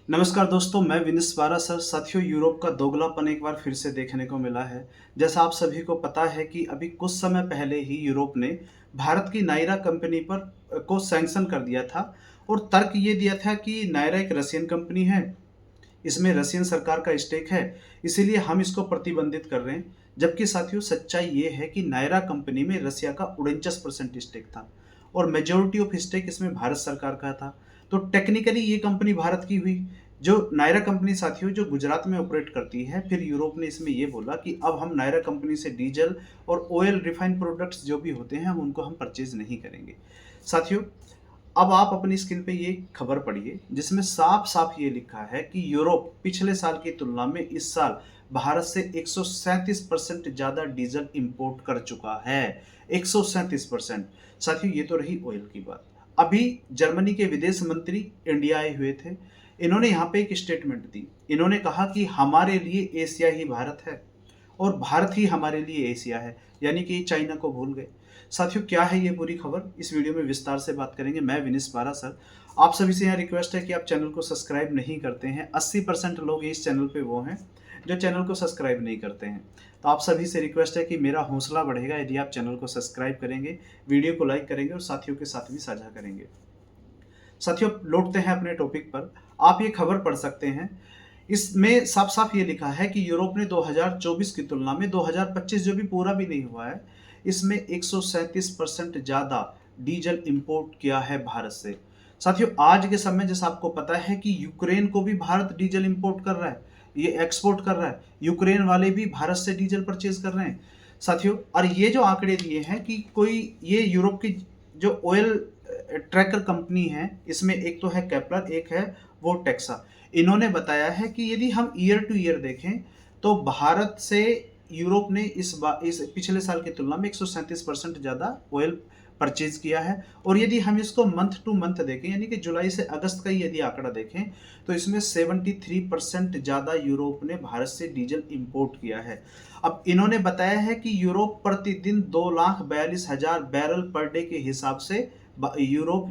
नमस्कार दोस्तों, मैं विनिस बारा सर। साथियों, यूरोप का दोगलापन एक बार फिर से देखने को मिला है। जैसा आप सभी को पता है कि अभी कुछ समय पहले ही यूरोप ने भारत की नायरा कंपनी पर को सैंक्शन कर दिया था और तर्क ये दिया था कि नायरा एक रशियन कंपनी है, इसमें रशियन सरकार का स्टेक है, इसीलिए हम इसको प्रतिबंधित कर रहे हैं। जबकि साथियों, सच्चाई ये है कि नायरा कंपनी में रसिया का 49% स्टेक था और मेजोरिटी ऑफ स्टेक इसमें भारत सरकार का था। तो टेक्निकली ये कंपनी भारत की हुई। जो नायरा कंपनी साथियों जो गुजरात में ऑपरेट करती है, फिर यूरोप ने इसमें ये बोला कि अब हम नायरा कंपनी से डीजल और ऑयल रिफाइंड प्रोडक्ट्स जो भी होते हैं हम उनको हम परचेज नहीं करेंगे। साथियों, अब आप अपनी स्क्रीन पे ये खबर पढ़िए जिसमें साफ साफ ये लिखा है कि यूरोप पिछले साल की तुलना में इस साल भारत से 137% ज्यादा डीजल इंपोर्ट कर चुका है। 137%। साथियों, ये तो रही ऑयल की बात। अभी जर्मनी के विदेश मंत्री इंडिया आए हुए थे। इन्होंने यहाँ पे एक स्टेटमेंट दी। इन्होंने कहा कि हमारे लिए एशिया ही भारत है और भारत ही हमारे लिए एशिया है, यानी कि चाइना को भूल गए। साथियों, क्या है ये पूरी खबर, इस वीडियो में विस्तार से बात करेंगे। मैं विनिस बारा सर। आप सभी से यहाँ रिक्वेस्ट है कि आप चैनल को सब्सक्राइब नहीं करते हैं। 80% लोग इस चैनल पे वो हैं जो चैनल को सब्सक्राइब नहीं करते हैं। तो आप सभी से रिक्वेस्ट है कि मेरा हौसला बढ़ेगा यदि आप चैनल को सब्सक्राइब करेंगे, वीडियो को लाइक करेंगे और साथियों के साथ भी साझा करेंगे। साथियों, लौटते हैं अपने टॉपिक पर। आप ये खबर पढ़ सकते हैं, इसमें साफ साफ ये लिखा है कि यूरोप ने 2024 की तुलना में 2025 जो भी पूरा भी नहीं हुआ है, इसमें 137% ज्यादा डीजल इंपोर्ट किया है भारत से। साथियों, आज के समय जैसा आपको पता है कि यूक्रेन को भी भारत डीजल इंपोर्ट कर रहा है, ये एक्सपोर्ट कर रहा है। यूक्रेन वाले भी भारत से डीजल परचेज कर रहे हैं। साथियों, और ये जो आंकड़े दिए हैं कि कोई ये यूरोप की जो ऑयल ट्रैकर कंपनी है, इसमें एक तो है केपलर, एक है वो टेक्सा। इन्होंने बताया है कि यदि हम ईयर टू ईयर देखें तो भारत से यूरोप ने इस पिछले साल की तुलना में 137% ज़्यादा ऑयल परचेज किया है। और यदि हम इसको मंथ टू मंथ देखें, यानी कि जुलाई से अगस्त का ही यदि आंकड़ा देखें, तो इसमें 73% ज़्यादा यूरोप ने भारत से डीजल इंपोर्ट किया है। अब इन्होंने बताया है कि यूरोप प्रतिदिन 2,42,000 बैरल पर डे के हिसाब से यूरोप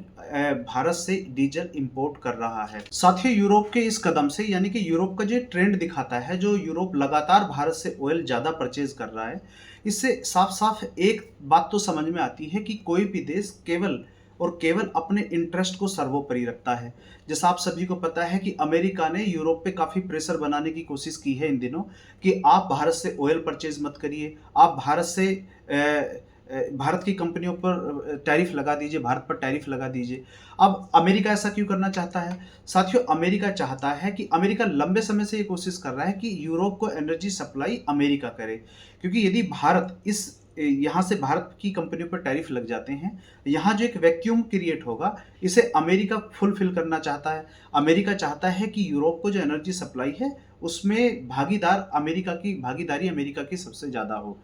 भारत से डीजल इंपोर्ट कर रहा है। साथ ही यूरोप के इस कदम से, यानी कि यूरोप का जो ट्रेंड दिखाता है, जो यूरोप लगातार भारत से ऑयल ज्यादा परचेज कर रहा है, इससे साफ साफ एक बात तो समझ में आती है कि कोई भी देश केवल और केवल अपने इंटरेस्ट को सर्वोपरि रखता है। जैसा आप सभी को पता है कि अमेरिका ने यूरोप पे काफी प्रेशर बनाने की कोशिश की है इन दिनों कि आप भारत से ऑयल परचेज मत करिए, आप भारत से भारत की कंपनियों पर टैरिफ लगा दीजिए, भारत पर टैरिफ लगा दीजिए। अब अमेरिका ऐसा क्यों करना चाहता है? साथियों, अमेरिका चाहता है कि अमेरिका लंबे समय से ये कोशिश कर रहा है कि यूरोप को एनर्जी सप्लाई अमेरिका करे, क्योंकि यदि भारत इस यहाँ से भारत की कंपनियों पर टैरिफ लग जाते हैं, यहाँ जो एक वैक्यूम क्रिएट होगा, इसे अमेरिका फुलफिल करना चाहता है। अमेरिका चाहता है कि यूरोप को जो एनर्जी सप्लाई है उसमें भागीदारी अमेरिका की सबसे ज़्यादा हो।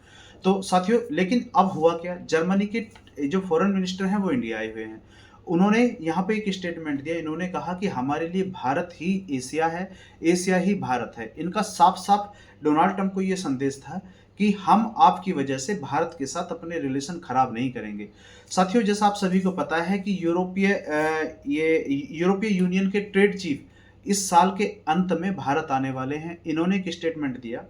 तो साथियों, लेकिन अब हुआ क्या, जर्मनी के जो फॉरेन मिनिस्टर हैं वो इंडिया आए हुए हैं। उन्होंने यहाँ पे एक स्टेटमेंट दिया। इन्होंने कहा कि हमारे लिए भारत ही एशिया है, एशिया ही भारत है। इनका साफ साफ डोनाल्ड ट्रंप को ये संदेश था कि हम आपकी वजह से भारत के साथ अपने रिलेशन खराब नहीं करेंगे। साथियों, जैसा आप सभी को पता है कि यूरोपीय यूनियन के ट्रेड चीफ इस साल के अंत में भारत आने वाले हैं। इन्होंने एक स्टेटमेंट दिया।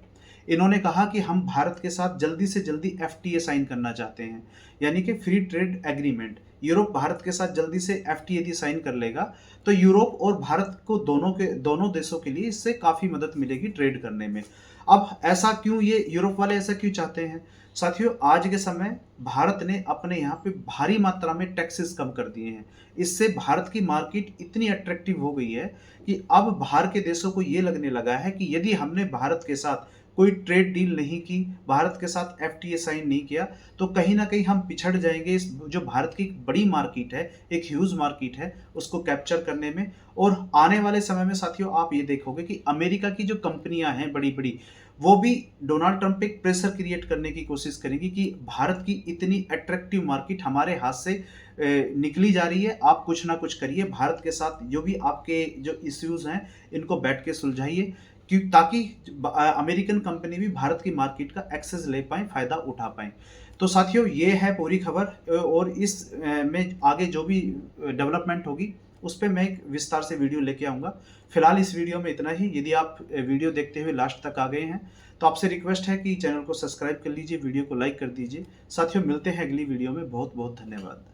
इन्होंने कहा कि हम भारत के साथ जल्दी से जल्दी एफटीए साइन करना चाहते हैं, यानी कि free trade agreement. Europe Bharat के साथ जल्दी से एफटीए यदि साइन कर लेगा तो यूरोप और भारत को दोनों देशों के लिए इससे काफी मदद मिलेगी ट्रेड करने में। अब ऐसा क्यों, ये यूरोप वाले ऐसा क्यों चाहते हैं? साथियों, आज के समय भारत ने अपने यहाँ पे भारी मात्रा में टैक्सेस कम कर दिए हैं। इससे भारत की मार्केट इतनी अट्रैक्टिव हो गई है कि अब बाहर के देशों को ये लगने लगा है कि यदि हमने भारत के साथ कोई ट्रेड डील नहीं की, भारत के साथ एफटीए साइन नहीं किया, तो कहीं ना कहीं हम पिछड़ जाएंगे इस जो भारत की बड़ी मार्केट है, एक ह्यूज मार्केट है, उसको कैप्चर करने में। और आने वाले समय में साथियों आप ये देखोगे कि अमेरिका की जो कंपनियां हैं बड़ी बड़ी, वो भी डोनाल्ड ट्रंप पे प्रेशर क्रिएट करने की कोशिश करेगी कि भारत की इतनी अट्रैक्टिव मार्केट हमारे हाथ से निकली जा रही है, आप कुछ ना कुछ करिए, भारत के साथ जो भी आपके जो इश्यूज हैं इनको बैठ के सुलझाइए, ताकि अमेरिकन कंपनी भी भारत की मार्केट का एक्सेस ले पाए, फायदा उठा पाए। तो साथियों, ये है पूरी खबर और इस में आगे जो भी डेवलपमेंट होगी उस पे मैं एक विस्तार से वीडियो लेके आऊँगा। फिलहाल इस वीडियो में इतना ही। यदि आप वीडियो देखते हुए लास्ट तक आ गए हैं, तो आपसे रिक्वेस्ट है कि चैनल को सब्सक्राइब कर लीजिए, वीडियो को लाइक कर दीजिए। साथियों, मिलते हैं अगली वीडियो में। बहुत-बहुत धन्यवाद।